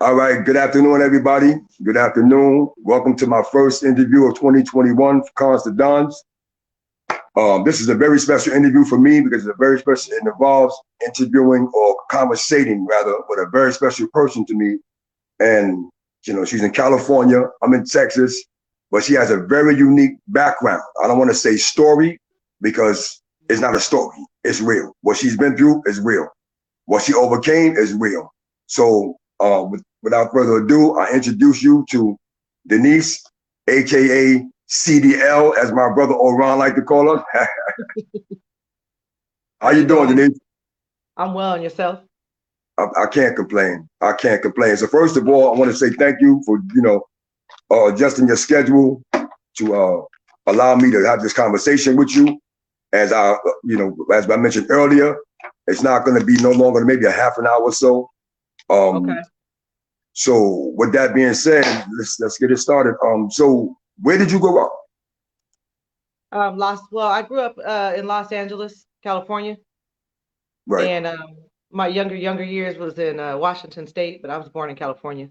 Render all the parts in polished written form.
All right, good afternoon, everybody. Good afternoon. Welcome to my first interview of 2021 for Cons2Dons. This is a very special interview for me because it's a very special, it involves interviewing or conversating rather with a very special person to me. And, she's in California, I'm in Texas, but she has a very unique background. I don't want to say story because it's not a story, it's real. What she's been through is real. What she overcame is real. So without further ado, I introduce you to Denise, AKA CDL, as my brother Oran like to call her. How you doing, Denise? I'm well, and yourself? I can't complain. I can't complain. So first of all, I want to say thank you for, adjusting your schedule to allow me to have this conversation with you. As as I mentioned earlier, it's not going to be no longer than maybe a half an hour or so. Okay. So with that being said, let's get it started. So where did you grow up? Well, I grew up in Los Angeles, California. Right. And my younger years was in Washington State, but I was born in California.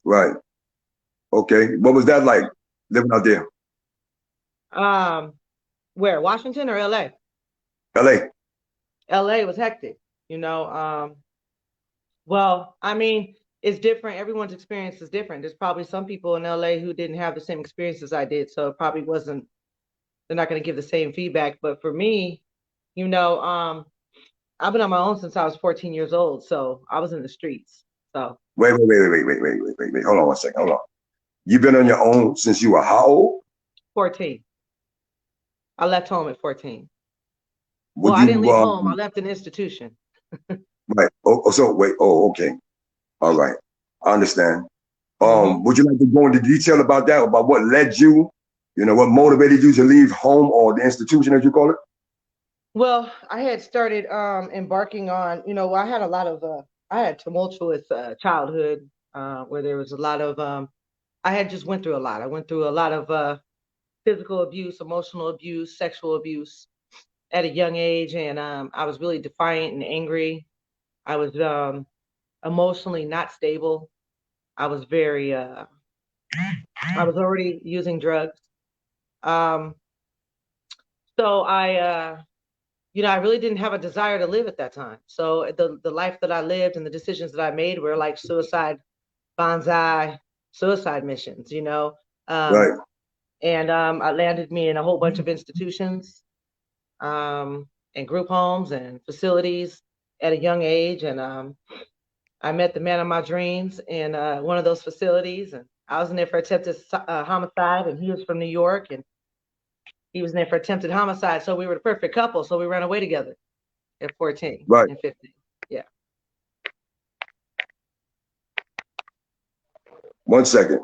Right. Okay. What was that like living out there? Where, Washington or LA? LA. LA was hectic, Well, I mean, it's different. Everyone's experience is different. There's probably some people in LA who didn't have the same experience as I did. So it probably wasn't, they're not going to give the same feedback. But for me, I've been on my own since I was 14 years old. So I was in the streets. So wait. Hold on one second. Hold on. You've been on your own since you were how old? 14. I left home at 14. Well, I didn't leave home. I left an institution. Right. So wait. Oh, okay. All right. I understand. Would you like to go into detail about that, about what led you, what motivated you to leave home or the institution, as you call it? Well, I had started embarking on, I had a lot of, I had tumultuous childhood where there was a lot of, I had just went through a lot. I went through a lot of physical abuse, emotional abuse, sexual abuse at a young age. And I was really defiant and angry. I was emotionally not stable. I was very, I was already using drugs. So I really didn't have a desire to live at that time. So the life that I lived and the decisions that I made were like suicide missions, Right. And it landed me in a whole bunch of institutions, and group homes and facilities at a young age. And I met the man of my dreams in one of those facilities, and I was in there for attempted homicide, and he was from New York, and he was in there for attempted homicide. So we were the perfect couple. So we ran away together at 14 right. and 15. Yeah. 1 second.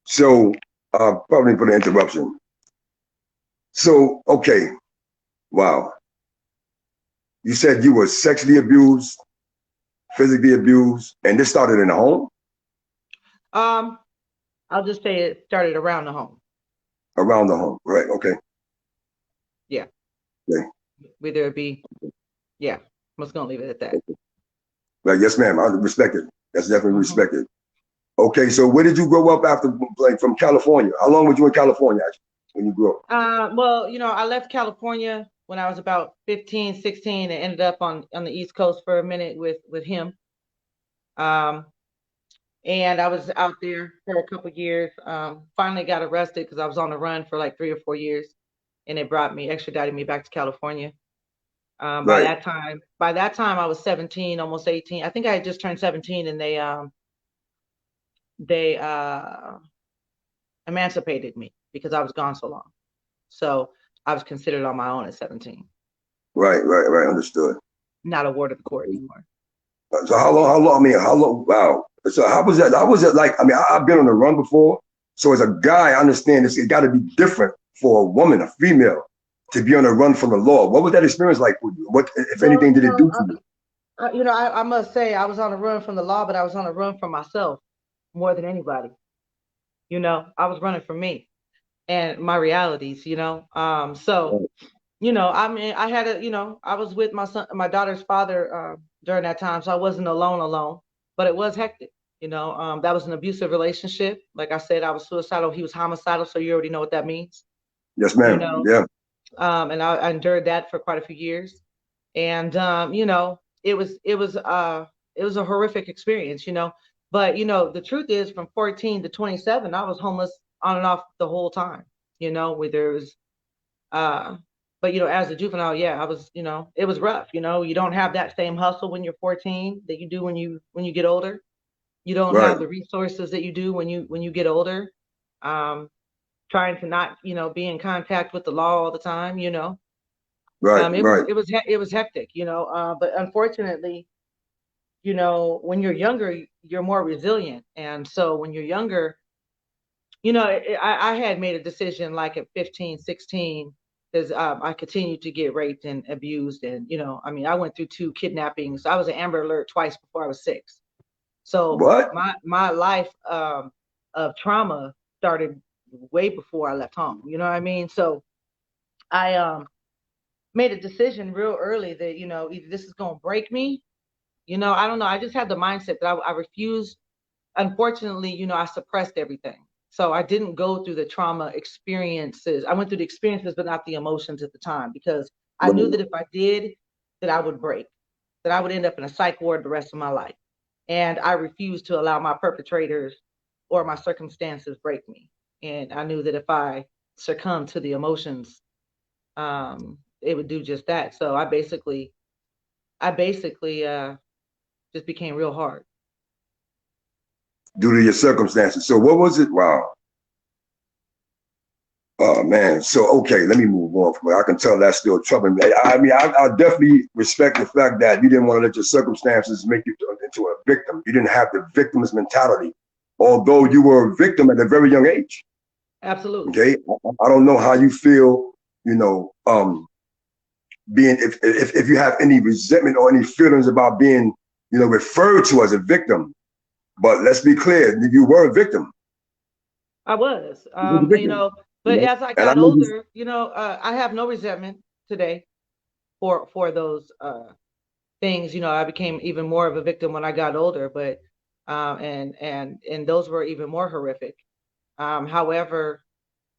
So, probably for the interruption. So, okay. Wow. You said you were sexually abused, physically abused, and this started in the home? I'll just say it started around the home. Around the home, right, okay. Yeah. Okay. Whether it be, yeah, I'm just gonna leave it at that. Right, yes, ma'am, I respect it. That's definitely respected. Okay, so where did you grow up after, like from California? How long were you in California actually, when you grew up? Well, I left California when I was about 15, 16 and ended up on the East Coast for a minute with him. And I was out there for a couple of years. Finally got arrested because I was on the run for like 3 or 4 years, and it extradited me back to California. Right. By that time I was 17, almost 18. I think I had just turned 17, and they emancipated me because I was gone so long. So I was considered on my own at 17. Right, understood. Not a ward of the court anymore. So how long, wow. So how was that like? I mean, I've been on the run before. So as a guy, I understand this, it got to be different for a woman, a female, to be on a run from the law. What was that experience like for you? What, if Well, anything, did it do to you? I must say I was on a run from the law, but I was on a run from myself more than anybody. I was running from me and my realities. So I mean, I had I was with my daughter's father during that time, so I wasn't alone, but it was hectic. That was an abusive relationship. Like I said, I was suicidal. He was homicidal, so you already know what that means. Yes, You ma'am. know, Yeah. and I endured that for quite a few years, and it was a horrific experience. But the truth is, from 14 to 27, I was homeless on and off the whole time. Where there was uh, but as a juvenile, yeah, I was, it was rough. You don't have that same hustle when you're 14 that you do when you get older. You don't Right. have the resources that you do when you get older. Um, Trying to not, be in contact with the law all the time. Right. It was Right. it was hectic. But unfortunately, when you're younger, you're more resilient, and so when you're younger, I had made a decision like at 15, 16, because I continued to get raped and abused. And, I mean, I went through 2 kidnappings. I was an Amber Alert twice before I was 6. So What? my life of trauma started way before I left home. You know what I mean? So I made a decision real early that, either this is going to break me. I don't know. I just had the mindset that I refused. Unfortunately, I suppressed everything. So I didn't go through the trauma experiences. I went through the experiences, but not the emotions at the time, because I knew Right. that if I did, that I would break, that I would end up in a psych ward the rest of my life. And I refused to allow my perpetrators or my circumstances break me. And I knew that if I succumbed to the emotions, it would do just that. So I basically just became real hard. Due to your circumstances. So what was it? Wow. Oh man. So okay, let me move on from it. I can tell that's still troubling me. I mean, I definitely respect the fact that you didn't want to let your circumstances make you into a victim. You didn't have the victim's mentality, although you were a victim at a very young age. Absolutely. Okay. I don't know how you feel, being if you have any resentment or any feelings about being, referred to as a victim. But let's be clear, you were a victim. I was, You were a victim. but as I And I got know you. older, I have no resentment today for those things. I became even more of a victim when I got older, but and those were even more horrific. However,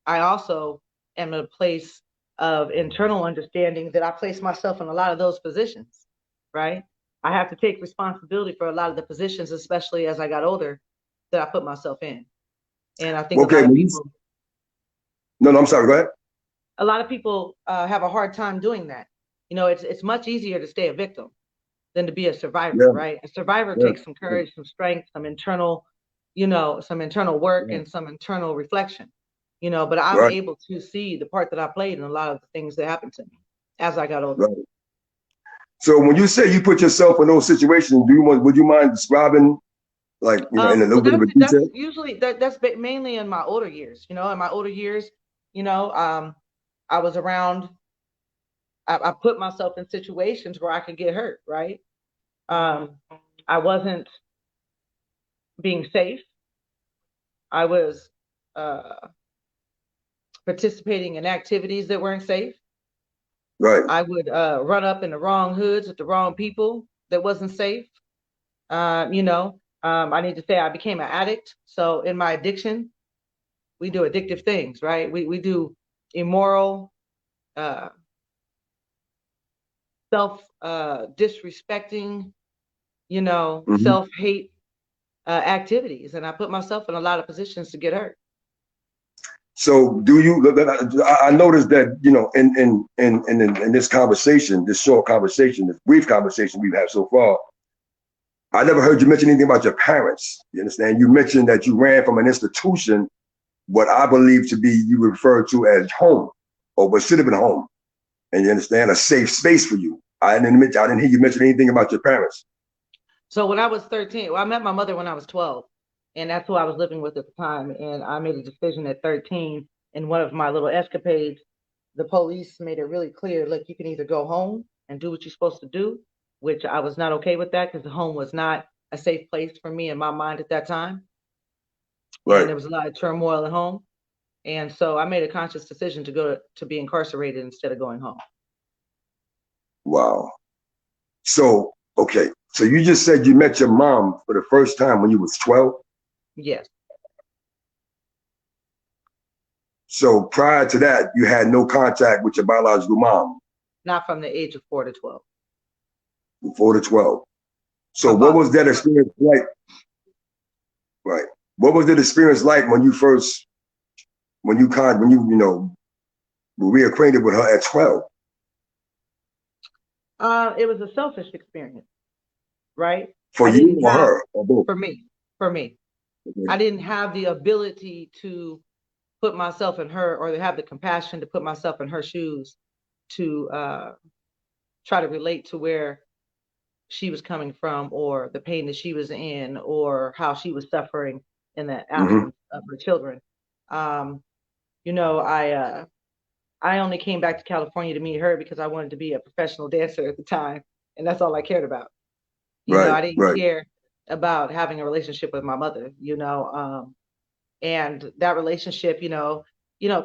I also am in a place of internal understanding that I place myself in a lot of those positions, right? I have to take responsibility for a lot of the positions, especially as I got older, that I put myself in. And I think Okay. No, no, I'm sorry. Go ahead. a lot of people have a hard time doing that. It's much easier to stay a victim than to be a survivor, Yeah. right? A survivor Yeah. takes some courage, some strength, some internal work Yeah. and some internal reflection. But I'm Right. able to see the part that I played in a lot of the things that happened to me as I got older. Right. So when you say you put yourself in those situations, would you mind describing, like, in a Well, little bit of a that's detail? usually that's mainly in my older years. In my older years, I was around. I put myself in situations where I could get hurt. Right. Um, I wasn't being safe. I was uh, participating in activities that weren't safe. Right. I would run up in the wrong hoods with the wrong people that wasn't safe. I need to say I became an addict. So in my addiction, we do addictive things, right? We do immoral, uh, self disrespecting, Hmm. self hate activities, and I put myself in a lot of positions to get hurt. So do you? I noticed that in this conversation, this short conversation, this brief conversation we've had so far, I never heard you mention anything about your parents. You understand? You mentioned that you ran from an institution, what I believe to be you referred to as home, or what should have been home, and you understand, a safe space for you. I didn't hear you mention anything about your parents. So when I was 13, well, I met my mother when I was 12, and that's who I was living with at the time. And I made a decision at 13 in one of my little escapades the police made it really clear, look, you can either go home and do what you're supposed to do, which I was not okay with that because the home was not a safe place for me in my mind at that time. And Right. there was a lot of turmoil at home. And so I made a conscious decision to go to be incarcerated instead of going home. Wow. So, okay. So you just said you met your mom for the first time when you was 12? Yes. So prior to that, you had no contact with your biological mom? Not from the age of 4 to 12. 4 to 12. So My what father was that experience like? Right. What was that experience like when you first, when you were reacquainted with her at 12? It was a selfish experience, right? For I you didn't or have, her or both? for me, I didn't have the ability to put myself in her, or to have the compassion to put myself in her shoes to try to relate to where she was coming from, or the pain that she was in, or how she was suffering in the Mm-hmm. absence of her children. Um, you know, I only came back to California to meet her because I wanted to be a professional dancer at the time, and that's all I cared about. You know, Right, I didn't right. care about having a relationship with my mother. And that relationship,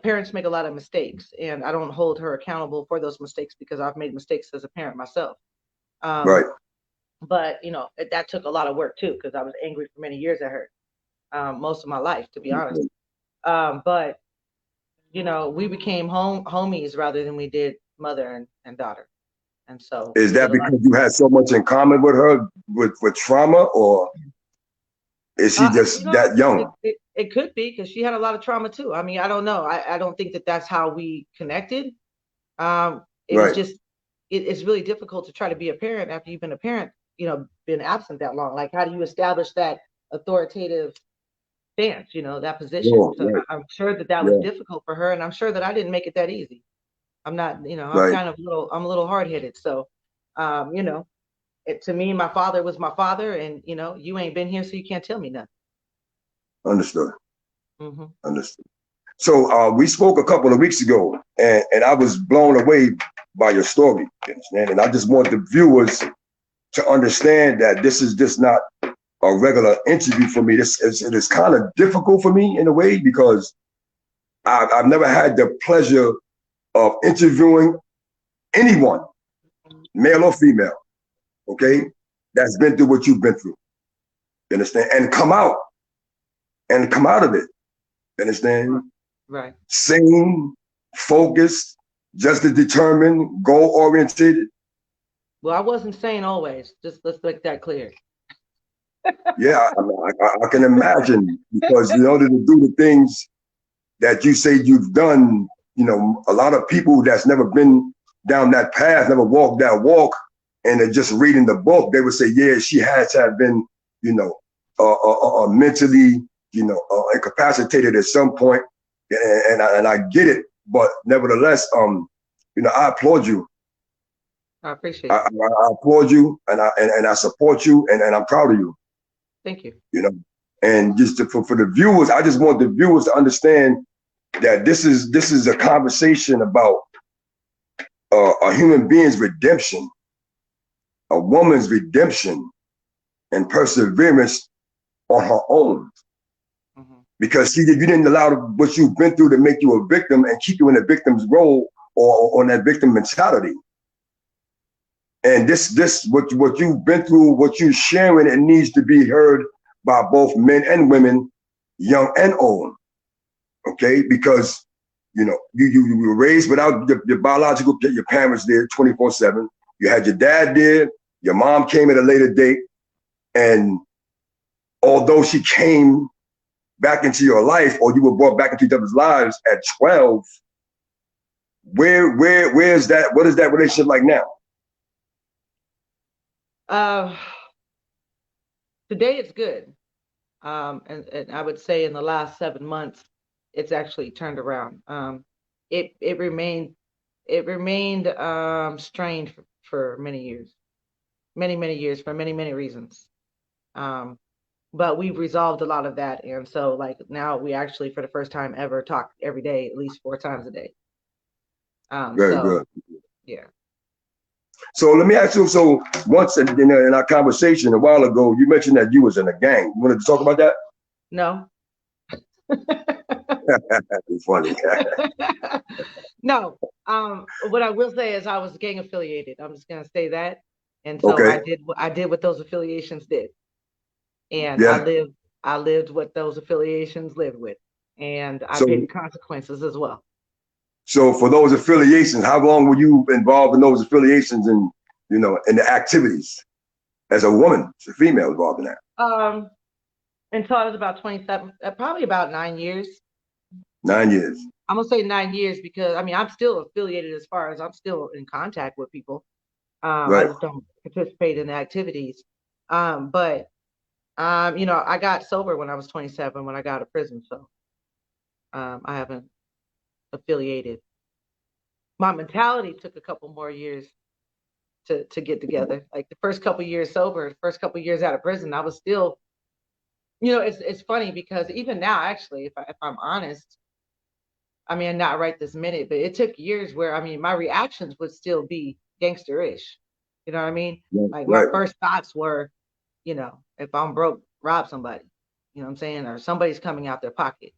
parents make a lot of mistakes, and I don't hold her accountable for those mistakes because I've made mistakes as a parent myself. Um, Right. but that took a lot of work too, because I was angry for many years at her, most of my life, to be honest. But we became homies rather than we did mother and daughter, and so Is we did that a lot. because you had so much in common with her with trauma, or is she just that young? It could be because she had a lot of trauma too. I mean, I don't know. I don't think that that's how we connected. It was Right. just, it's really difficult to try to be a parent after you've been a parent, been absent that long. Like, how do you establish that authoritative stance, that position? Oh, So right. I'm sure that was Yeah. difficult for her, and I'm sure that I didn't make it that easy. I'm not, I'm Right. kind of I'm a little hard headed. So, to me, my father was my father, and you ain't been here, so you can't tell me nothing. Understood. Hmm. Understood. So we spoke a couple of weeks ago, and I was blown away by your story. You understand? And I just want the viewers to understand that this is just not a regular interview for me. It is kind of difficult for me in a way because I've never had the pleasure of interviewing anyone, male or female, okay, that's been through what you've been through. You understand? And come out of it. You understand? Right. Sane, focused, just as determined, goal oriented. Well, I wasn't saying always. Just let's make that clear. Yeah, I can imagine because in order to do the things that you say you've done, a lot of people that's never been down that path, never walked that walk, and they're just reading the book, they would say, yeah, she has to have been, mentally, incapacitated at some point, and I get it, but nevertheless, I applaud you. I appreciate I, it. I applaud you, and I support you, and I'm proud of you. Thank you. You know, and just for the viewers, I just want the viewers to understand that this is a conversation about a human being's redemption, a woman's redemption, and perseverance on her own. Hmm. Because see, you didn't allow what you've been through to make you a victim and keep you in a victim's role or on that victim mentality. And this what you've been through, what you're sharing, it needs to be heard by both men and women, young and old. Okay, because you were raised without your biological, your parents there 24/7. You had your dad there, your mom came at a later date, and although she came back into your life, or you were brought back into each other's lives at 12, where's that? What is that relationship like now? Uh, Today it's good. And I would say in the last 7 months, it's actually turned around. It remained strained for many years, many years, for many reasons. Um, but we've resolved a lot of that, and so like now we actually, for the first time ever, talk every day, at least 4 times a day. Very So good. yeah. So let me ask you. So once in our conversation a while ago, you mentioned that you was in a gang. You wanted to talk about that? No. It's funny. No. What I will say is I was gang affiliated. I'm just gonna say that. And so Okay. I did what those affiliations did. And Yeah. I lived what those affiliations lived with. And I paid the So consequences as well. so for those affiliations, how long were you involved in those affiliations and in the activities as a woman, as a female involved in that? Until I was about 27, probably about 9 years. 9 years. I'm gonna say 9 years because I mean I'm still affiliated as far as I'm still in contact with people. I Right. just don't participate in the activities. But I got sober when I was 27 when I got out of prison, so I haven't affiliated. My mentality took a couple more years to get together. Like the first couple years sober, the first couple years out of prison, I was still, it's funny because even now, actually, if I'm honest, I mean, not right this minute, but it took years where I mean, my reactions would still be gangsterish. You know what I mean? Like my Right. first thoughts were, if I'm broke, rob somebody. You know what I'm saying? Or somebody's coming out their pocket.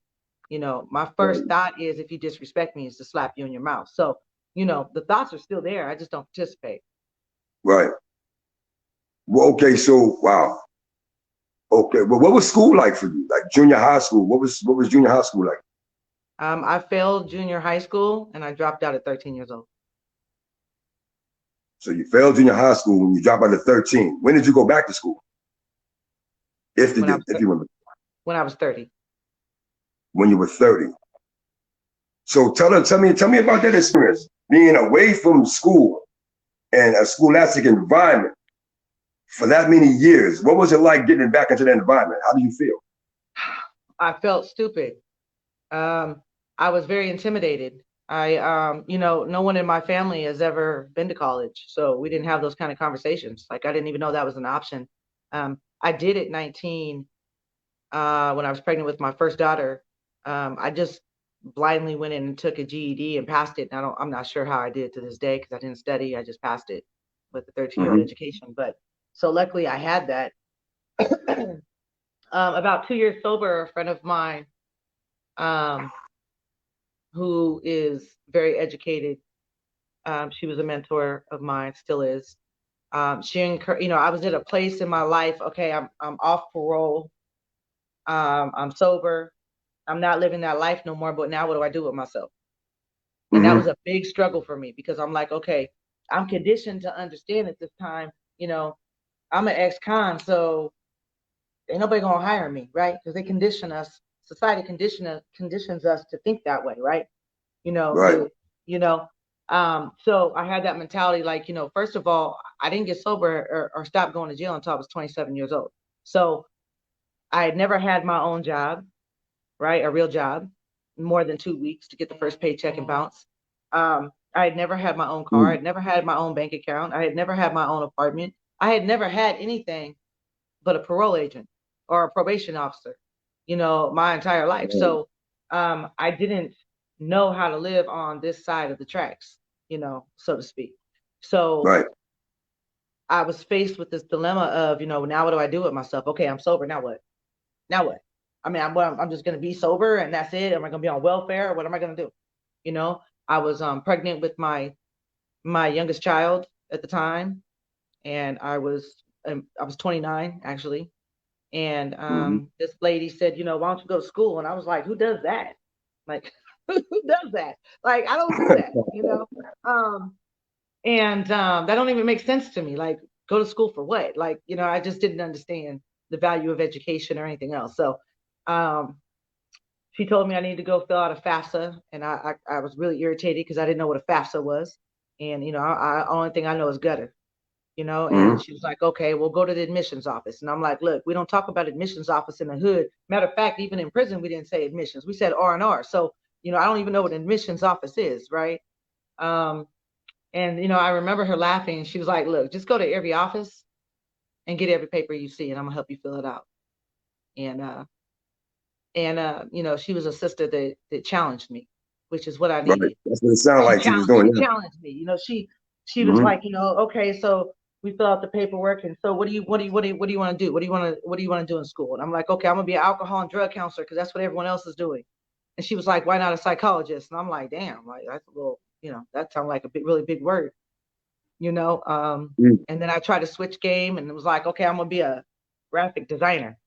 My first thought is if you disrespect me is to slap you in your mouth. So, the thoughts are still there. I just don't participate. Right. Well, okay. So wow. Okay. Well, what was school like for you? Like junior high school? What was junior high school like? I failed junior high school and I dropped out at 13 years old. So you failed junior high school when you dropped out at 13. When did you go back to school? If you when I did, was if you remember, when I was 30. when you were 30. So tell me about that experience, being away from school and a scholastic environment for that many years. What was it like getting back into that environment? How do you feel? I felt stupid. Um, I was very intimidated. No one in my family has ever been to college, so we didn't have those kind of conversations. Like I didn't even know that was an option. I did at 19 when I was pregnant with my first daughter. I just blindly went in and took a GED and passed it. And I'm not sure how I did it to this day because I didn't study. I just passed it with a 13-year-old Hmm. education. But so luckily I had that. About 2 years sober, a friend of mine um, who is very educated. She was a mentor of mine, still is. I was at a place in my life. Okay, I'm off parole. I'm sober. I'm not living that life no more. But now, what do I do with myself? And that was Hmm. a big struggle for me because I'm like, okay, I'm conditioned to understand at this time. I'm an ex-con, so ain't nobody gonna hire me, right? Because they condition us. Society conditions us to think that way, right? you know Right. the you know so I had that mentality, like, first of all, I didn't get sober or stop going to jail until I was 27 years old. So I had never had my own job, right? A real job, more than 2 weeks to get the first paycheck and bounce. I had never had my own car. I Mm. had never had my own bank account. I had never had my own apartment. I had never had anything but a parole agent or a probation officer, my entire life. So I didn't know how to live on this side of the tracks, so to speak. So Right. I was faced with this dilemma of, now what do I do with myself? Okay, I'm sober. Now what? Now what? I mean, I'm just going to be sober and that's it. Am I going to be on welfare? Or what am I going to do? I was pregnant with my youngest child at the time, and I was 29 actually. And Hmm. this lady said, why don't you go to school? And I was like, who does that? Like, who does that? Like, I don't do that. And that don't even make sense to me. Like, go to school for what? Like, I just didn't understand the value of education or anything else. So um, she told me I needed to go fill out a FAFSA, and I was really irritated because I didn't know what a FAFSA was. And only thing I know is gutter. And Hmm. she was like, okay, we'll go to the admissions office. And I'm like, look, we don't talk about admissions office in the hood. Matter of fact, even in prison, we didn't say admissions. We said R&R. So, I don't even know what an admissions office is, right? Um, and I remember her laughing, and she was like, look, just go to every office and get every paper you see, and I'm gonna help you fill it out. And she was a sister that challenged me, which is what I Right. needed. That's what it sounded like she was She doing. Yeah. challenged me. You know, she was Mm-hmm. like, okay, so we fill out the paperwork, and so what do you want to do? What do you want to do in school? And I'm like, okay, I'm gonna be an alcohol and drug counselor because that's what everyone else is doing. And she was like, why not a psychologist? And I'm like, damn, like that's a little, that sounds like a really big word, you know. And then I tried to switch game, and it was like, okay, I'm gonna be a graphic designer.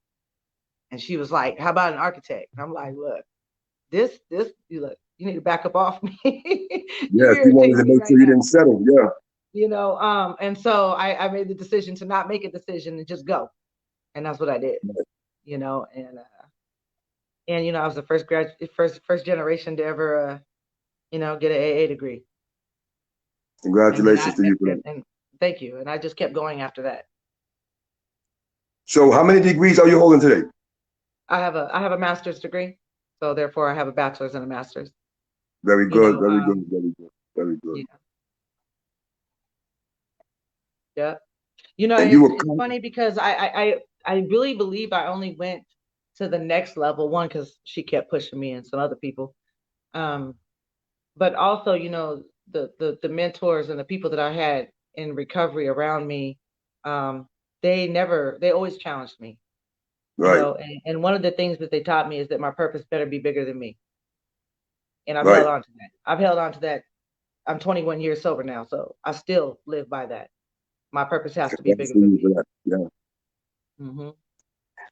And she was like, how about an architect? And I'm like, look, you need to back up off me. You Yes, you wanted irritate to me make right sure you now. didn't settle. Yeah. And so I made the decision to not make a decision and just go. And that's what I did, you know, and I was the first generation to ever get an AA degree. And then Congratulations to you for that. and thank you. And I just kept going after that. So, how many degrees are you holding today? I have a master's degree, so therefore I have a bachelor's and a master's. Very You good. know, Very good. Very good. Very good. yeah, yeah. You know, And you it's were. funny because I really believe I only went to the next level, one because she kept pushing me and some other people, um, but also the mentors and the people that I had in recovery around me, um, they always challenged me, Right. and one of the things that they taught me is that my purpose better be bigger than me, and I've held Right. on to that. I've held on to that. I'm 21 years sober now, so I still live by that. My purpose has to be Congratulations bigger to than you me. for that. Yeah. Hmm.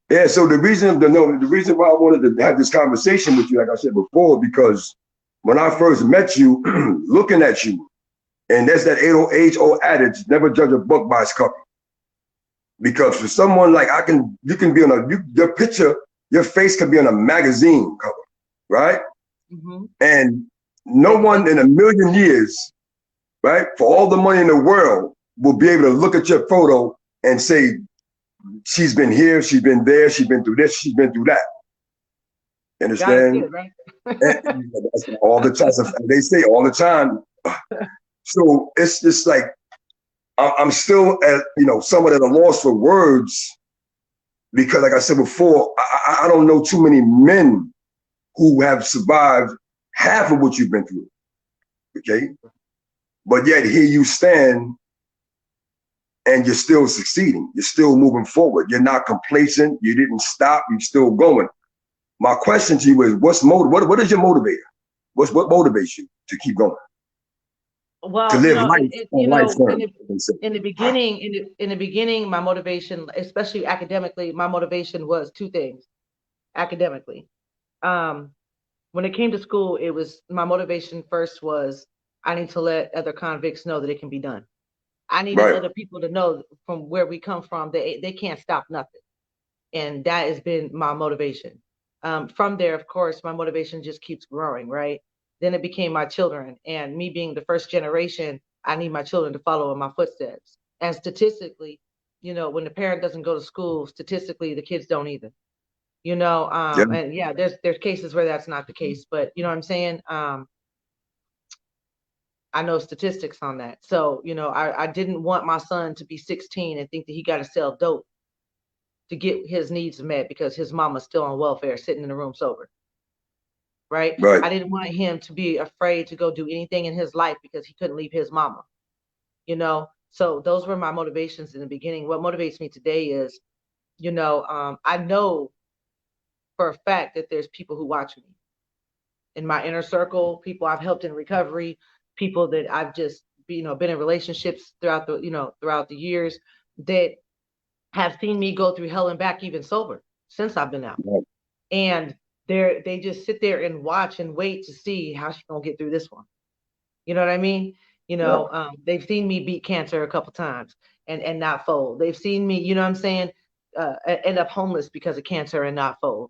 Yeah. So the reason why I wanted to have this conversation with you, like I said before, because when I first met you, looking at you, and there's that age old adage: never judge a book by its cover. Because for someone like you can be on your picture, your face can be on a magazine cover, right? Hmm. And no Thank one in a you. million years, right, for all the money in the world, will be able to look at your photo and say, she's been here, she's been there, she's been through this, she's been through that. You God is understand? good, right? And that's all the time. They say all the time. So it's just like I'm still at, somewhat at a loss for words because, like I said before, I don't know too many men who have survived half of what you've been through. Okay, but yet here you stand and you're still succeeding. You're still moving forward. You're not complacent. You didn't stop. You're still going. My question to you is, what is your motivator? What motivates you to keep going? To Well, live life on life's terms. in the beginning, my motivation, especially academically, my motivation was two things. Academically, um, when it came to school, it was my motivation first was I need to let other convicts know that it can be done. I needed Right. other people to know from where we come from, they can't stop nothing, and that has been my motivation. From there, of course, my motivation just keeps growing, right? Then it became my children, and me being the first generation, I need my children to follow in my footsteps. And statistically, when the parent doesn't go to school, statistically, the kids don't either. Yeah. And yeah, there's cases where that's not the case, but you know what I'm saying? I know statistics on that. So, I didn't want my son to be 16 and think that he got to sell dope to get his needs met because his mama's still on welfare sitting in the room sober, right? Right. I didn't want him to be afraid to go do anything in his life because he couldn't leave his mama, So those were my motivations in the beginning. What motivates me today is, I know for a fact that there's people who watch me in my inner circle, people I've helped in recovery, people that I've just, been in relationships throughout the years that have seen me go through hell and back even sober since I've been out. Right. And they just sit there and watch and wait to see how she's gonna get through this one. You know what I mean? Yeah. They've seen me beat cancer a couple times and not fold. They've seen me, you know what I'm saying, end up homeless because of cancer and not fold.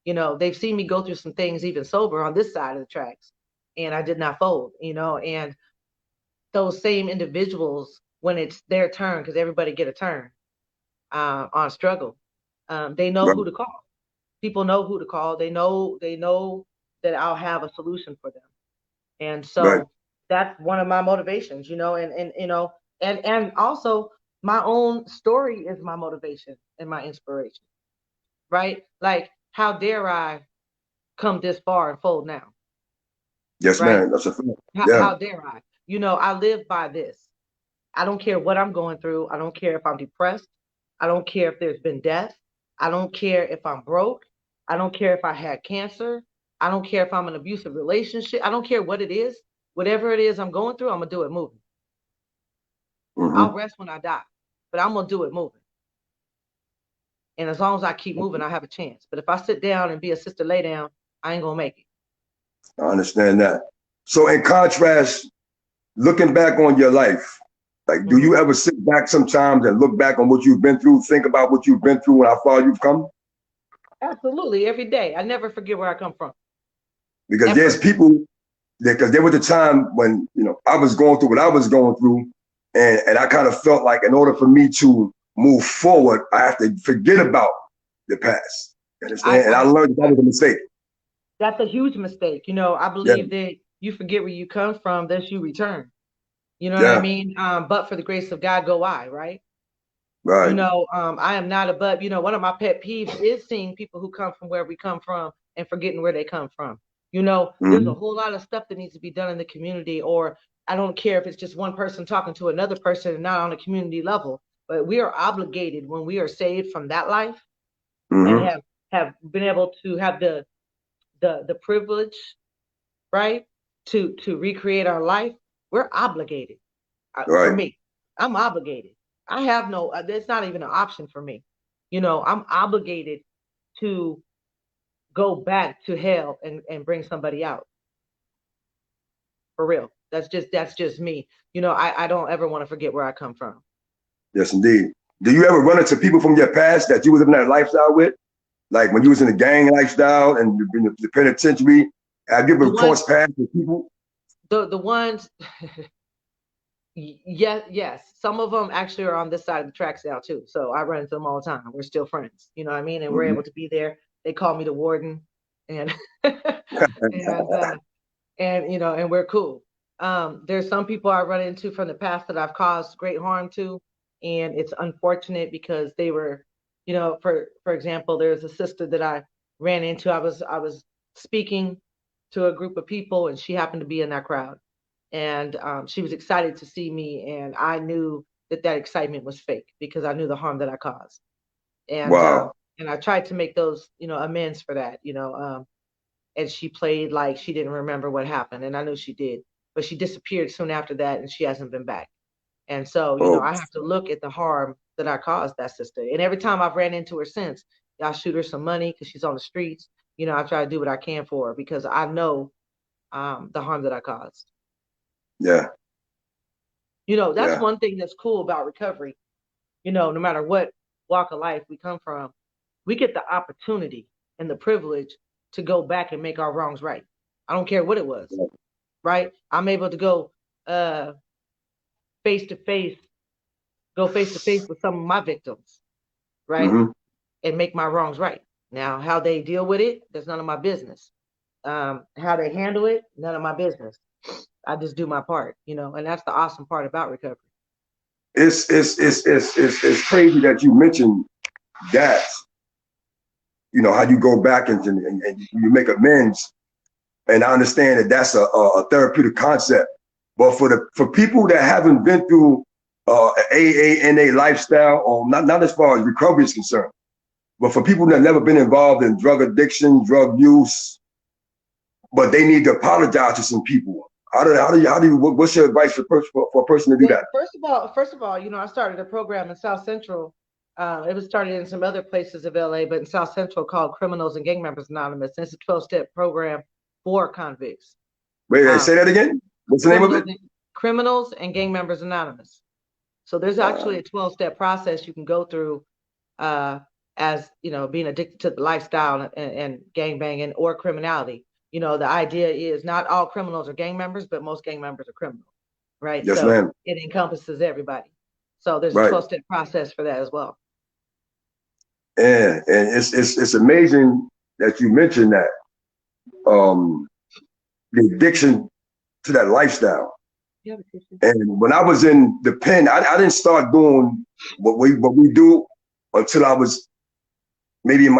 They've seen me go through some things even sober on this side of the tracks, and I did not fold. And those same individuals, when it's their turn, because everybody get a turn on struggle, they know Right. who to call. People know who to call. They know that I'll have a solution for them. And Right. so that's one of my motivations, and also my own story is my motivation and my inspiration, right? Like, how dare I come this far and fold now? Yes, right? man. That's a fact. How, Yeah. how dare I? You know, I live by this. I don't care what I'm going through. I don't care if I'm depressed. I don't care if there's been death. I don't care if I'm broke. I don't care if I had cancer. I don't care if I'm in an abusive relationship. I don't care what it is. Whatever it is I'm going through, I'm gonna do it moving. Hmm. I'll rest when I die, but I'm gonna do it moving. And as long as I keep moving, I have a chance. But if I sit down and be a sister lay down, I ain't gonna make it. I understand that. So in contrast, looking back on your life, like, do Hmm. you ever sit back sometimes and look back on what you've been through, think about what you've been through and how far you've come? Absolutely, every day. I never forget where I come from, Because there's ever. people that, because there was a time when, I was going through what I was going through, and I kind of felt like in order for me to move forward, I have to forget about the past. You I, understand? And I I, learned that I was a mistake. That's a huge mistake. You know, I Yeah, believe that you forget where you come from, thus you return. You know what I yeah, mean? But for the grace of God go I, right? You right. know, I am not above, one of my pet peeves is seeing people who come from where we come from and forgetting where they come from. You know, there's a Hmm. whole lot of stuff that needs to be done in the community, or I don't care if it's just one person talking to another person and not on a community level, but we are obligated when we are saved from that life and Hmm. have been able to have the privilege, right, to recreate our life. We're obligated. For Right. me, I'm obligated. I have no, it's not even an option for me. You know, I'm obligated to go back to hell and bring somebody out, for real. That's just me. You know, I don't ever want to forget where I come from. Yes, indeed. Do you ever run into people from your past that you was living that lifestyle with? Like when you was in the gang lifestyle and in the penitentiary, have you The ever ones, crossed paths with people? the ones, yes, yes. Some of them actually are on this side of the tracks now too. So I run into them all the time. We're still friends. You know what I mean? And we're Hmm. able to be there. They call me the warden, and and and we're cool. There's some people I run into from the past that I've caused great harm to, and it's unfortunate because they were, for example, there's a sister that I ran into. I was speaking to a group of people, and she happened to be in that crowd, and she was excited to see me, and I knew that excitement was fake because I knew the harm that I caused, and Wow. I tried to make those amends for that, and she played like she didn't remember what happened, and I knew she did, but she disappeared soon after that, and she hasn't been back. And so, Oh, I have to look at the harm that I caused that sister. And every time I've ran into her since, I shoot her some money because she's on the streets. I try to do what I can for her because I know the harm that I caused. yeah, That's yeah, one thing that's cool about recovery. No matter what walk of life we come from, we get the opportunity and the privilege to go back and make our wrongs right. I don't care what it was, right? I'm able to uh face to face, go face to face with some of my victims, right? hmm, And make my wrongs right. Now, how they deal with it, that's none of my business. How they handle it, none of my business. I just do my part, and that's the awesome part about recovery. it's crazy that you mentioned that. How you go back and you make amends, and I understand that that's a therapeutic concept. But for people that haven't been through AANA lifestyle, or not as far as recovery is concerned, but for people that have never been involved in drug addiction, drug use, but they need to apologize to some people. What's your advice for a person to do Well, that? first of all, I started a program in South Central. It was started in some other places of LA, but in South Central called Criminals and Gang Members Anonymous. And it's a 12-step program for convicts. Wait, Um, say that again. What's the name of criminals, it? criminals and Gang Members Anonymous. So there's actually Wow. a 12-step process you can go through uh, as being addicted to the lifestyle and gang banging or criminality. The idea is not all criminals are gang members, but most gang members are criminals, right? Yes, So ma'am. it encompasses everybody. So there's a Right. 12-step process for that as well. And it's amazing that you mentioned that, um, the addiction to that lifestyle. You have a tissue? And when I was in the pen, I didn't start doing what we do until I was maybe in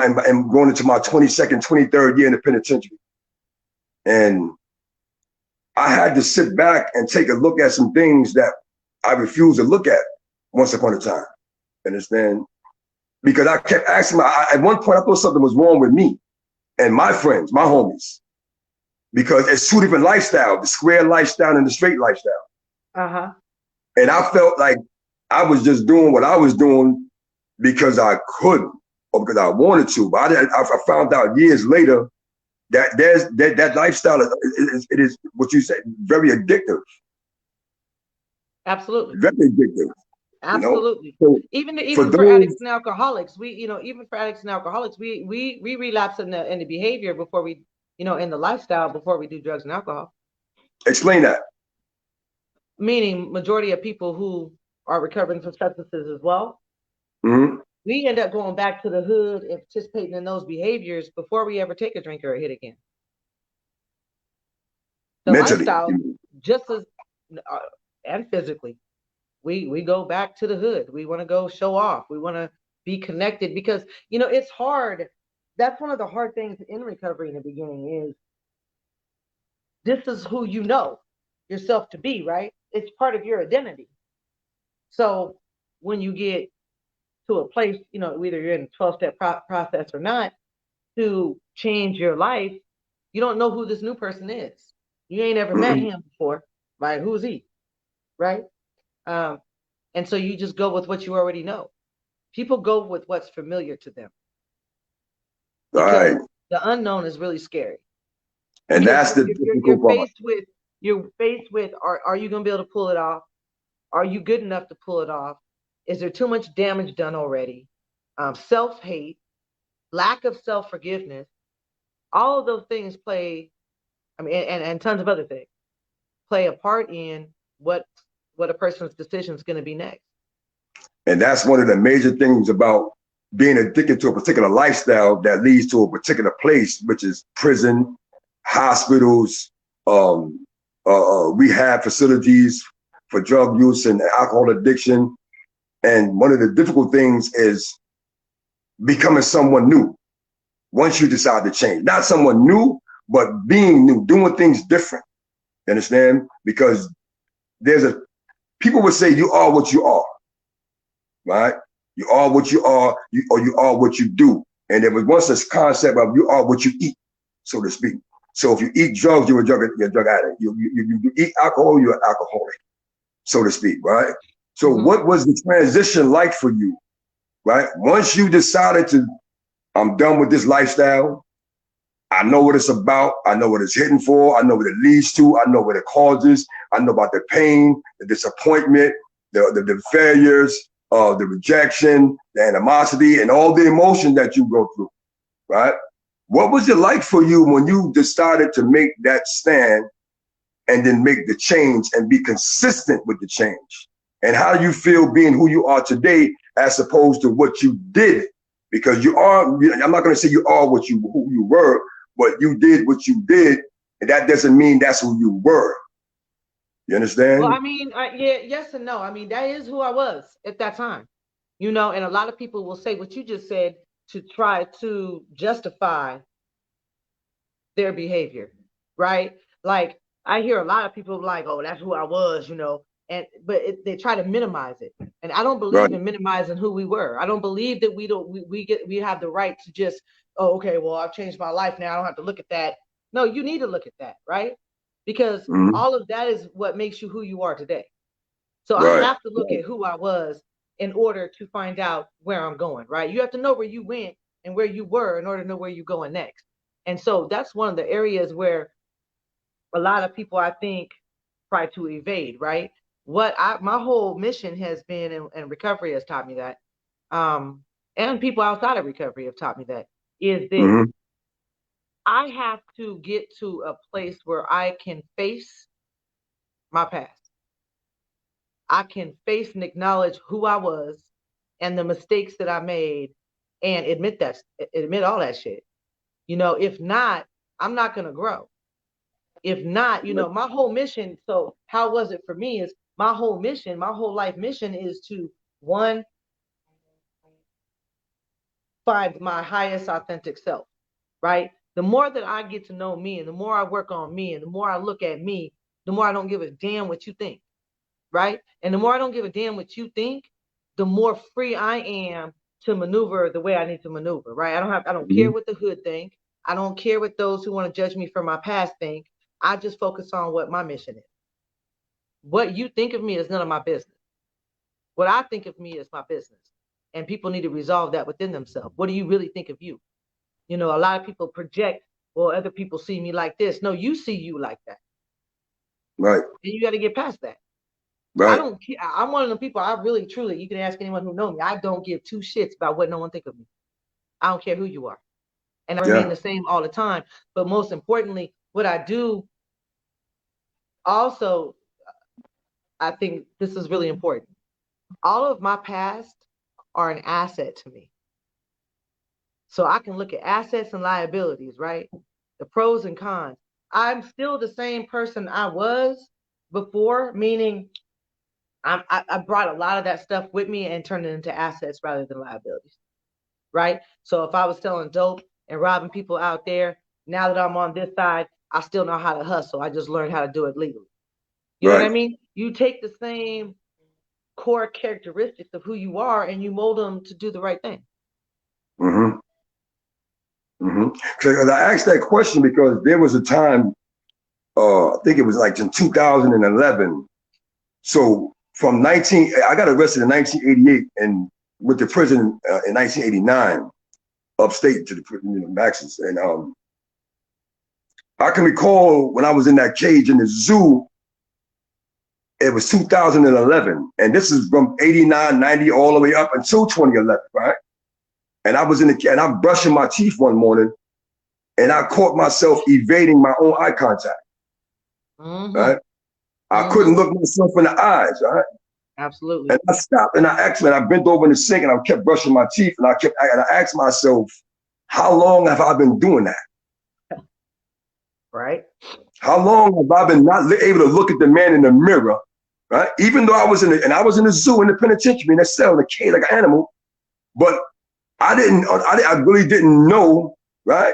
going into my 22nd, 23rd year in the penitentiary. And I had to sit back and take a look at some things that I refused to look at once upon a time. Understand? Because I kept asking, at one point I thought something was wrong with me and my friends, my homies, because it's two different lifestyles, the square lifestyle and the straight lifestyle. Uh-huh. And I felt like I was just doing what I was doing because I couldn't or because I wanted to. But I found out years later that that lifestyle it is what you said, very addictive. Absolutely. Very addictive. Absolutely. You know? So Even for those, addicts and alcoholics, even for addicts and alcoholics, we relapse in the behavior before we, in the lifestyle before we do drugs and alcohol. explain that. Meaning majority of people who are recovering from substances as well, we end up going back to the hood and participating in those behaviors before we ever take a drink or a hit again. The Mentally, lifestyle, just as and physically, we go back to the hood. We want to go show off. We want to be connected because it's hard. That's one of the hard things in recovery in the beginning is this is who you know yourself to be, right? It's part of your identity. So when you get to a place, whether you're in a 12-step process or not, to change your life, you don't know who this new person is. You ain't ever met him before, right? Who's he, right? And so you just go with what you already know. People go with what's familiar to them. Because the unknown is really scary. And because that's the you're faced with are you going to be able to pull it off? Are you good enough to pull it off? Is there too much damage done already? Self-hate, lack of self-forgiveness, all of those things play, and tons of other things play a part in what a person's decision is going to be next. And that's one of the major things about being addicted to a particular lifestyle that leads to a particular place, which is prison, hospitals, rehab facilities for drug use and alcohol addiction. And one of the difficult things is becoming someone new once you decide to change. Not someone new, but being new, doing things different. You understand? Because people would say you are what you are, right? You are what you are, or you are what you do. And there was once this concept of you are what you eat, so to speak. So if you eat drugs, you're a drug addict. You eat alcohol, you're an alcoholic, so to speak, right? So what was the transition like for you, right? Once you decided I'm done with this lifestyle, I know what it's about, I know what it's hitting for, I know what it leads to, I know what it causes, I know about the pain, the disappointment, the failures, the rejection, the animosity, and all the emotion that you go through, right? What was it like for you when you decided to make that stand and then make the change and be consistent with the change? And how do you feel being who you are today as opposed to what you did? Because I'm not going to say you are who you were, but you did what you did, and that doesn't mean that's who you were. You understand? Well, yes and no. That is who I was at that time, and a lot of people will say what you just said to try to justify their behavior, right? Like I hear a lot of people like, oh, that's who I was, but they try to minimize it. And I don't believe in minimizing who we were. I don't believe that we have the right to just, oh, okay, well, I've changed my life now. I don't have to look at that. No, you need to look at that, right? Because all of that is what makes you who you are today. So I have to look at who I was in order to find out where I'm going, right? You have to know where you went and where you were in order to know where you're going next. And so that's one of the areas where a lot of people, I think, try to evade, right? My whole mission has been, and recovery has taught me that, and people outside of recovery have taught me that, is that I have to get to a place where I can face my past. I can face and acknowledge who I was and the mistakes that I made and admit all that shit. If not, I'm not going to grow. If not, my whole mission. So how was it for me is my whole life mission is to, one, find my highest authentic self, right? The more that I get to know me and the more I work on me and the more I look at me, the more I don't give a damn what you think, right? And the more I don't give a damn what you think, the more free I am to maneuver the way I need to maneuver, right? I don't care what the hood think. I don't care what those who want to judge me for my past think. I just focus on what my mission is. What you think of me is none of my business. What I think of me is my business. And people need to resolve that within themselves. What do you really think of you? You know, a lot of people project, well, other people see me like this. No, you see you like that. Right. And you got to get past that. Right. I don't care. I'm one of the people, I really, truly, you can ask anyone who knows me. I don't give two shits about what no one think of me. I don't care who you are. And I remain the same all the time. But most importantly, what I do also, I think this is really important. All of my past are an asset to me. So I can look at assets and liabilities, right? The pros and cons. I'm still the same person I was before, meaning I brought a lot of that stuff with me and turned it into assets rather than liabilities, right? So if I was selling dope and robbing people out there, now that I'm on this side, I still know how to hustle. I just learned how to do it legally. You know what I mean? You take the same core characteristics of who you are and you mold them to do the right thing. Because I asked that question because there was a time, I think it was like in 2011. So from I got arrested in 1988 and went to prison in 1989, upstate to the Maxis. And I can recall when I was in that cage in the zoo, it was 2011. And this is from 89, 90, all the way up until 2011, right? And I was and I'm brushing my teeth one morning and I caught myself evading my own eye contact, right? I couldn't look myself in the eyes, right? Absolutely. And I stopped and I bent over in the sink and I kept brushing my teeth and I asked myself, how long have I been doing that? Right. How long have I been not able to look at the man in the mirror, right? Even though I was in the zoo, in the penitentiary, in a cell, in a cage like an animal, but I really didn't know, right,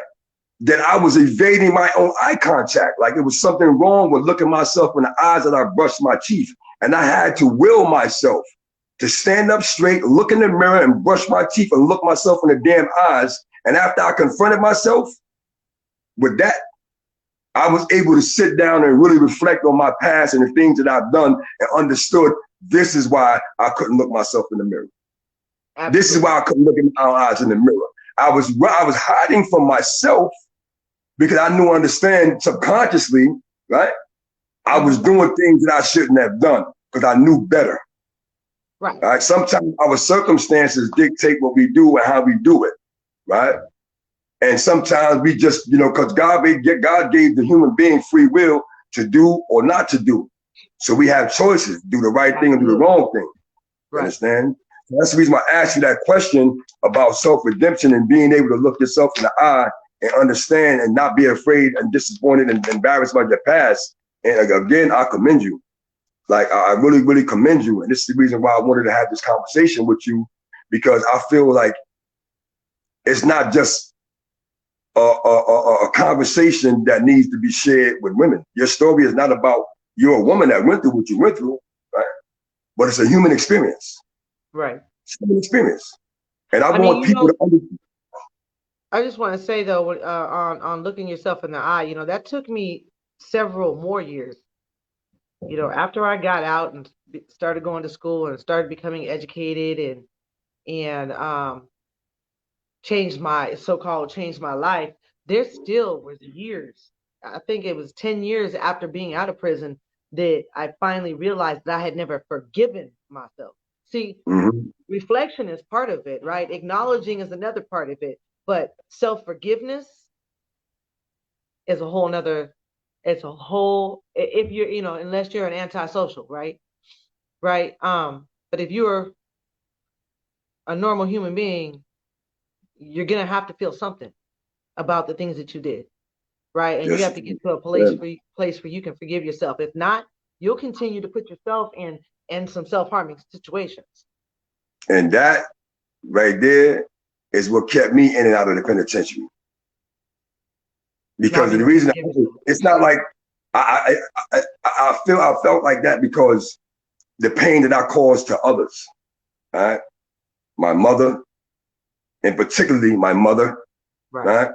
that I was evading my own eye contact. Like it was something wrong with looking myself in the eyes that I brushed my teeth. And I had to will myself to stand up straight, look in the mirror and brush my teeth and look myself in the damn eyes. And after I confronted myself with that, I was able to sit down and really reflect on my past and the things that I've done and understood this is why I couldn't look myself in the mirror. Absolutely. This is why I couldn't look in my eyes in the mirror. I was hiding from myself because I knew, understand subconsciously, right? I was doing things that I shouldn't have done because I knew better. Right. Right. Sometimes our circumstances dictate what we do and how we do it. Right. And sometimes we just, because God gave the human being free will to do or not to do. So we have choices, do the right thing and do the wrong thing. Right. Understand? That's the reason why I asked you that question about self-redemption and being able to look yourself in the eye and understand and not be afraid and disappointed and embarrassed by your past. And again, I commend you. Like, I really, really commend you. And this is the reason why I wanted to have this conversation with you, because I feel like it's not just a conversation that needs to be shared with women. Your story is not about you're a woman that went through what you went through, right? But it's a human experience. Right. It's a human experience. And I want people to understand. I just want to say though, on looking yourself in the eye, that took me several more years. After I got out and started going to school and started becoming educated and changed my life, there still was years. I think it was 10 years after being out of prison that I finally realized that I had never forgiven myself. See, reflection is part of it, right? Acknowledging is another part of it. But self-forgiveness is a whole nother, if you're, unless you're an antisocial, right? Right. But if you're a normal human being, you're going to have to feel something about the things that you did. Right. And you have to get to a place where you can forgive yourself. If not, you'll continue to put yourself in some self-harming situations. And that right there is what kept me in and out of the penitentiary. Because the reason it's not like I felt like that because the pain that I caused to others, right? My mother, and particularly my mother, right?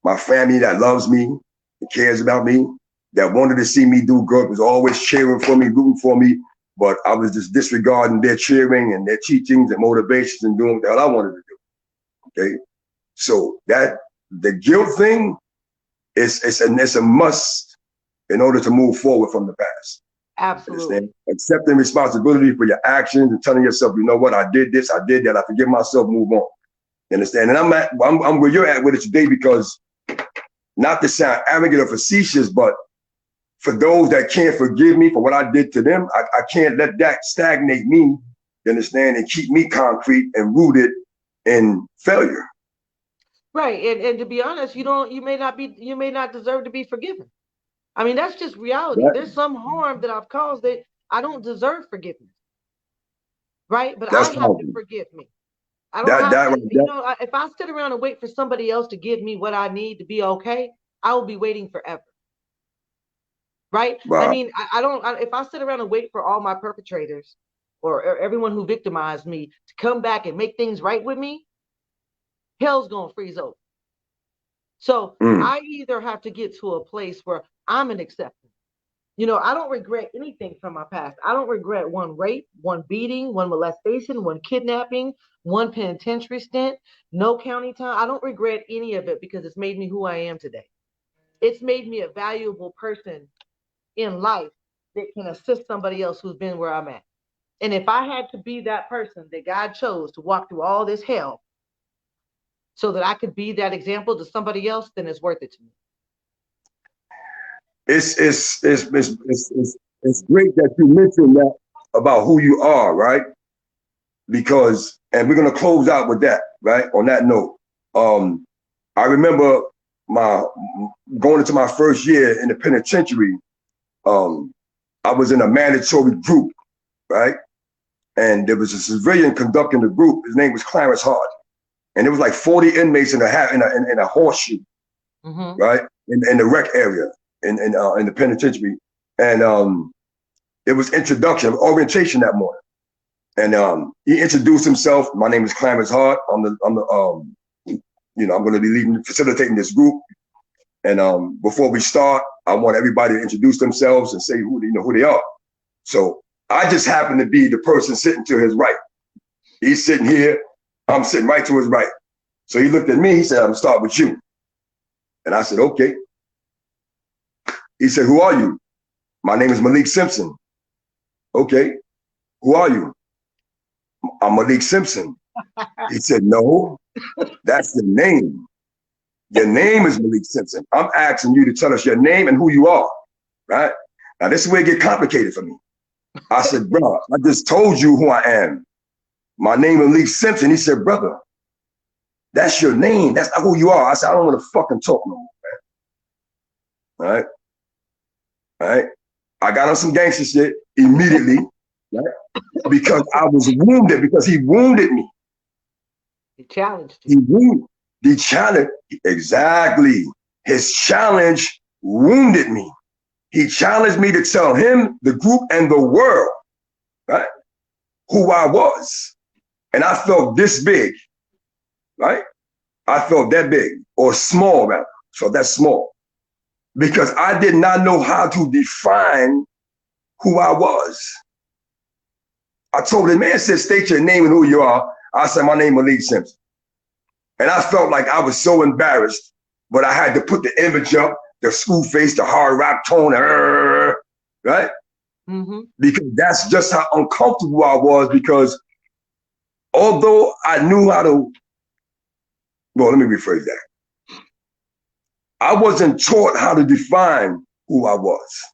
My family that loves me, that cares about me, that wanted to see me do good, was always cheering for me, rooting for me, but I was just disregarding their cheering and their teachings and motivations and doing what the hell I wanted to do. Okay, so that the guilt thing it's a must in order to move forward from the past. Absolutely. Understand? Accepting responsibility for your actions and telling yourself, you know what, I did this, I did that, I forgive myself, move on. You understand? And I'm where you're at with it today because, not to sound arrogant or facetious, but for those that can't forgive me for what I did to them, I can't let that stagnate me, you understand, and keep me concrete and rooted in failure. Right. And to be honest, you may not deserve to be forgiven. I mean, that's just reality. That, There's some harm that I've caused that I don't deserve forgiveness. Right. But I that's have to powerful. forgive me. I don't have to, That if I sit around and wait for somebody else to give me what I need to be okay, I will be waiting forever. Right. I wow. mean, if I sit around and wait for all my perpetrators or everyone who victimized me to come back and make things right with me, hell's going to freeze over. So I either have to get to a place where I'm an acceptance. I don't regret anything from my past. I don't regret one rape, one beating, one molestation, one kidnapping, one penitentiary stint, no county time. I don't regret any of it because it's made me who I am today. It's made me a valuable person in life that can assist somebody else who's been where I'm at. And if I had to be that person that God chose to walk through all this hell so that I could be that example to somebody else, then it's worth it to me. It's great that you mentioned that about who you are, right? Because, and we're gonna close out with that, right? On that note, I remember my going into my first year in the penitentiary. I was in a mandatory group, right? And there was a civilian conducting the group. His name was Clarence Hart, and there was like 40 inmates in a horseshoe, right, in the rec area in the penitentiary, and it was orientation that morning, and he introduced himself. My name is Clarence Hart. I'm going to be facilitating this group, and before we start, I want everybody to introduce themselves and say who they are. So I just happen to be the person sitting to his right. He's sitting here. I'm sitting right to his right. So he looked at me. He said, "I'm gonna start with you." And I said, "Okay." He said, "Who are you?" "My name is Malik Simpson." "Okay. Who are you?" "I'm Malik Simpson." He said, "No, that's the name. Your name is Malik Simpson. I'm asking you to tell us your name and who you are." Right? Now, this is where it gets complicated for me. I said, "Bro, I just told you who I am. My name is Malik Simpson." He said, "Brother, that's your name. That's not who you are." I said, "I don't want to fucking talk no more, man." All right? All right? I got on some gangster shit immediately, right? Because I was wounded, because he wounded me. He challenged you. He wounded. The challenge, exactly. His challenge wounded me. He challenged me to tell him, the group, and the world, right, who I was. And I felt this big, right? I felt that big, or small rather. So that's small. Because I did not know how to define who I was. I told him, "Man, said, state your name and who you are." I said, "My name is Malik Simpson." And I felt like I was so embarrassed, but I had to put the image up, the school face, the hard rock tone, right? Because that's just how uncomfortable I was, because although I knew how to, well, let me rephrase that. I wasn't taught how to define who I was.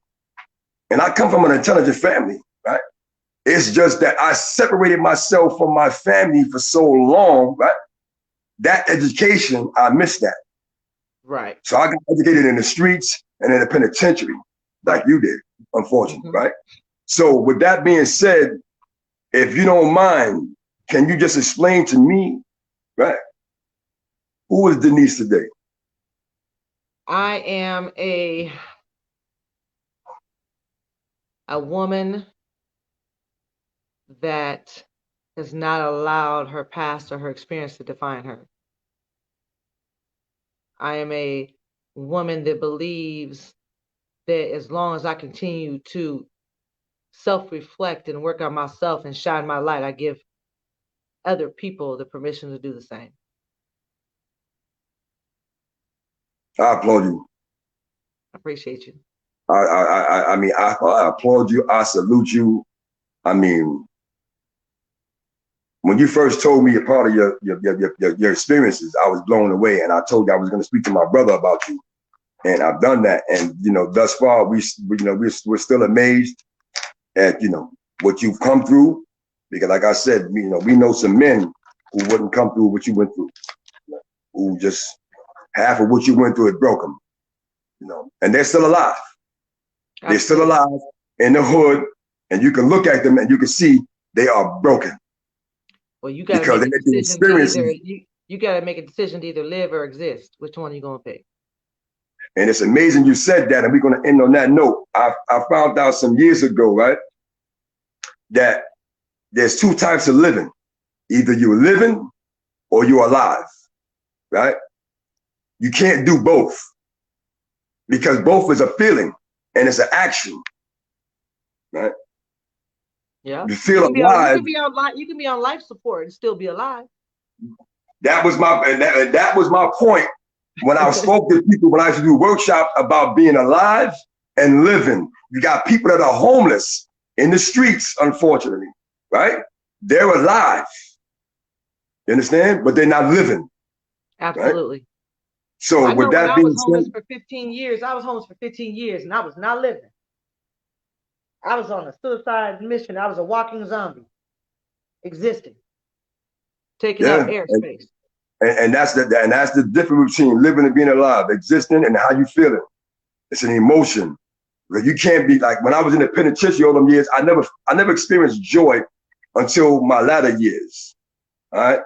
And I come from an intelligent family, right? It's just that I separated myself from my family for so long, right? That education, I missed that. Right. So I got educated in the streets and in the penitentiary, like you did, unfortunately, right? So with that being said, if you don't mind, can you just explain to me, right, who is Denise today? I am a a woman that has not allowed her past or her experience to define her. I am a woman that believes that as long as I continue to self-reflect and work on myself and shine my light, I give other people the permission to do the same. I applaud you. I appreciate you. I mean, I applaud you. I salute you. I mean, when you first told me a part of your experiences, I was blown away, and I told you I was going to speak to my brother about you, and I've done that. And you know, thus far, we're still amazed at what you've come through, because like I said, we know some men who wouldn't come through what you went through, who just half of what you went through, it broke them, and they're still alive. Absolutely. They're still alive in the hood, and you can look at them and you can see they are broken. Well, you got to make a decision to either, you got to make a decision to either live or exist. Which one are you going to pick? And it's amazing you said that, and we're going to end on that note. I found out some years ago, right, that there's two types of living. Either you're living or you're alive, right? You can't do both, because both is a feeling and it's an action, right? Yeah. You feel alive. You can be on life support and still be alive. That was my point when I spoke to people, when I used to do workshops about being alive and living. You got people that are homeless in the streets, unfortunately, right? They're alive. You understand? But they're not living. Absolutely. Right? So with that being said, I was homeless for 15 years. I was homeless for 15 years and I was not living. I was on a suicide mission. I was a walking zombie, existing, taking up airspace. And that's the difference between living and being alive, existing and how you feel it. It's an emotion. Because you can't be like, when I was in the penitentiary all them years, I never experienced joy until my latter years. All right.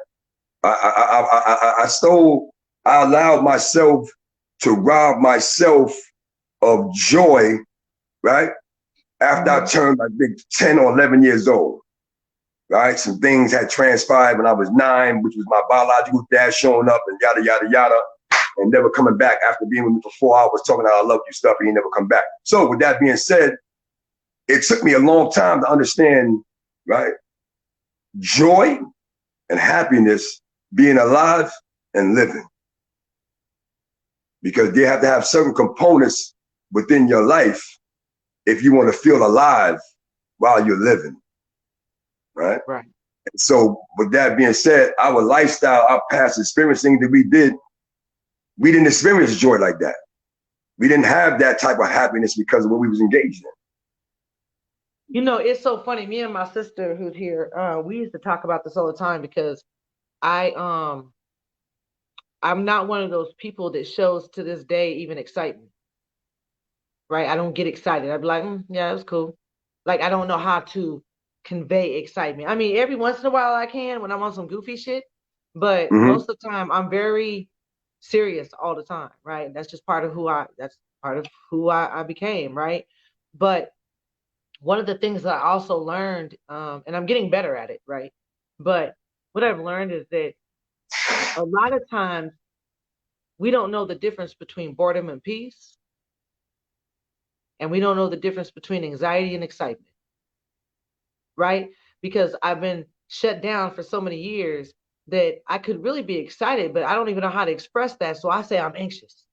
I allowed myself to rob myself of joy, right? After I turned, I think, 10 or 11 years old, right? Some things had transpired when I was 9, which was my biological dad showing up and yada, yada, yada, and never coming back after being with me for 4 hours talking about I love you stuff, and he never come back. So with that being said, it took me a long time to understand, right? Joy and happiness, being alive and living. Because they have to have certain components within your life if you want to feel alive while you're living, right? Right. And so with that being said, our lifestyle, our past experiencing that we didn't experience joy like that. We didn't have that type of happiness because of what we was engaged in. You know, it's so funny. Me and my sister who's here, we used to talk about this all the time, because I'm not one of those people that shows to this day even excitement. Right? I don't get excited. I'd be like, yeah, it was cool. Like, I don't know how to convey excitement. I mean, every once in a while I can when I'm on some goofy shit, but most of the time I'm very serious all the time, right? That's just part of who I became, right? But one of the things that I also learned, and I'm getting better at it, right? But what I've learned is that a lot of times we don't know the difference between boredom and peace. And we don't know the difference between anxiety and excitement, right? Because I've been shut down for so many years that I could really be excited, but I don't even know how to express that. So I say I'm anxious,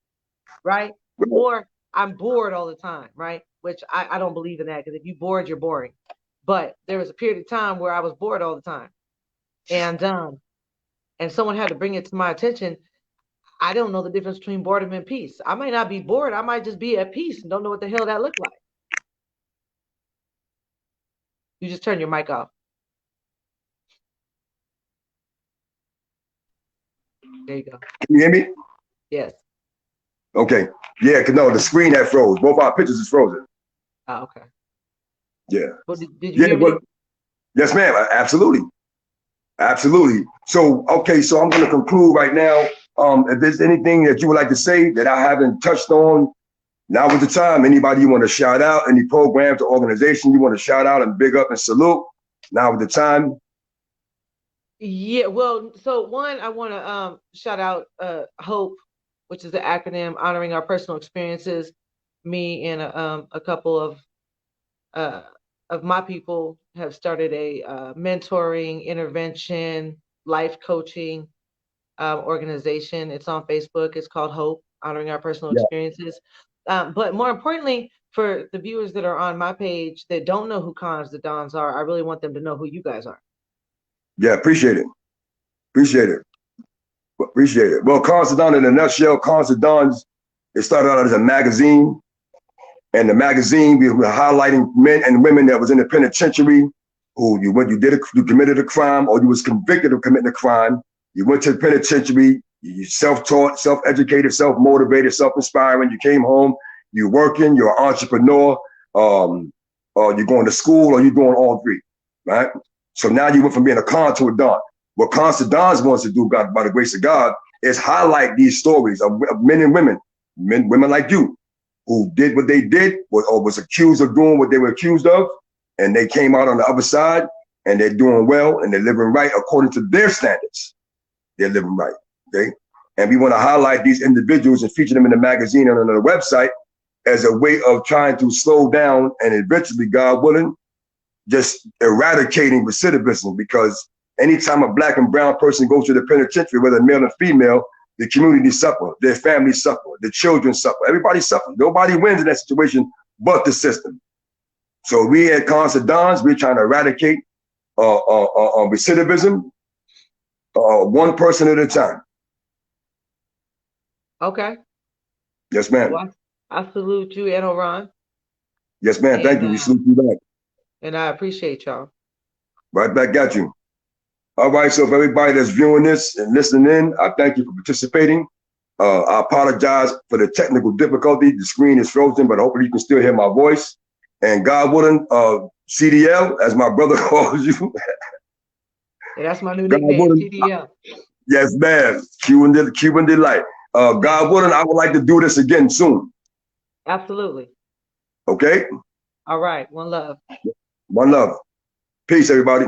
right? Or I'm bored all the time, right? Which I don't believe in that, because if you're bored, you're boring. But there was a period of time where I was bored all the time. And someone had to bring it to my attention. I don't know the difference between boredom and peace. I might not be bored. I might just be at peace and don't know what the hell that looked like. You just turn your mic off. There you go. Can you hear me? Yes. Okay. Yeah, no, the screen had froze. Both our pictures is frozen. Oh, okay. Yeah. Well, did you hear me? Yes, ma'am. Absolutely. Absolutely. So, okay, so I'm going to conclude right now. If there's anything that you would like to say that I haven't touched on, Now is the time. Anybody you want to shout out, any programs or organization you want to shout out and big up and salute, now is the time. Yeah, well, so one, I want to shout out HOPE, which is the acronym honoring our personal experiences. Me and a couple of my people have started a mentoring, intervention, life coaching organization. It's on Facebook. It's called HOPE, honoring our personal Yeah, experiences. But more importantly, for the viewers that are on my page that don't know who Cons2Dons are, I really want them to know who you guys are. yeah, appreciate it. Appreciate it. Appreciate it. Well, Cons2Dons in a nutshell, Cons2Dons, it started out as a magazine. And the magazine, we were highlighting men and women that was in the penitentiary, who you committed a crime or you was convicted of committing a crime. You went to the penitentiary, you self-taught, self-educated, self-motivated, self-inspiring. You came home, you're working, you're an entrepreneur, you're going to school, or you're doing all three, right? So now you went from being a con to a don. What Cons2Dons wants to do, God, by the grace of God, is highlight these stories of men and women, women like you, who did what they did or was accused of doing what they were accused of, and they came out on the other side, and they're doing well, and they're living right according to their standards. They're living right, okay? And we want to highlight these individuals and feature them in the magazine and on the website as a way of trying to slow down and eventually, God willing, just eradicating recidivism. Because anytime a Black and brown person goes to the penitentiary, whether male or female, the community suffer, their families suffer, the children suffer, everybody suffers. Nobody wins in that situation but the system. So we at Cons2Dons, we're trying to eradicate recidivism, one person at a time. Okay. Yes, ma'am. Well, I salute you and Oran. Yes, ma'am. Thank you. We salute you back. And I appreciate y'all. Right back at you. All right, so for everybody that's viewing this and listening in, I thank you for participating. I apologize for the technical difficulty. The screen is frozen, but hopefully you can still hear my voice. And God willing, CDL, as my brother calls you. Yeah, that's my new nickname, CDL. Yes, ma'am. Cuban Delight. God willing, I would like to do this again soon. Absolutely. Okay? All right. One love. One love. Peace, everybody.